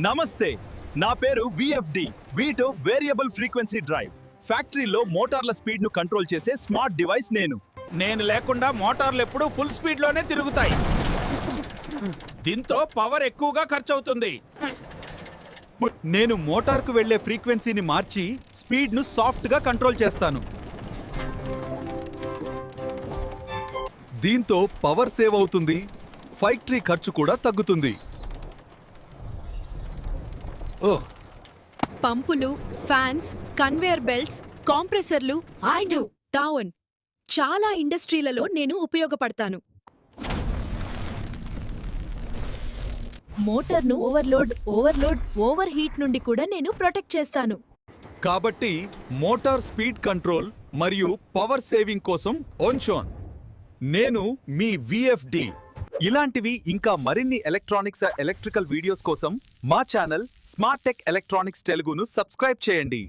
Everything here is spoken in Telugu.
నమస్తే, నా పేరు VFD veto variable frequency drive. ఫ్యాక్టరీలో మోటార్ల స్పీడ్ ను కంట్రోల్ చేసే స్మార్ట్ డివైస్ నేను లేకుండా మోటార్లు ఎప్పుడూ ఫుల్ స్పీడ్ లోనే తిరుగుతాయి. దీంతో పవర్ ఎక్కువగా ఖర్చు అవుతుంది. నేను మోటార్కు వెళ్లే ఫ్రీక్వెన్సీని మార్చి స్పీడ్ ను సాఫ్ట్ గా కంట్రోల్ చేస్తాను. దీంతో పవర్ సేవ్ అవుతుంది, ఫ్యాక్టరీ ఖర్చు కూడా తగ్గుతుంది. పంపులు, ఫ్యాన్స్, కన్వేయర్ బెల్ట్స్, కాంప్రెసర్లు, టౌన్ చాలా ఇండస్ట్రీలలో నేను ఉపయోగపడతాను. మోటార్ను ఓవర్ హీట్ నుండి కూడా నేను ప్రొటెక్ట్ చేస్తాను. కాబట్టి మోటార్ స్పీడ్ కంట్రోల్ మరియు పవర్ సేవింగ్ కోసం ఓన్షోన్. నేను మీ విఎఫ్డి. ఇలాంటివి ఇంకా మరిన్ని ఎలక్ట్రికల్ వీడియోస్ కోసం మా ఛానల్ స్మార్ట్ టెక్ ఎలక్ట్రానిక్స్ తెలుగును సబ్స్క్రైబ్ చేయండి.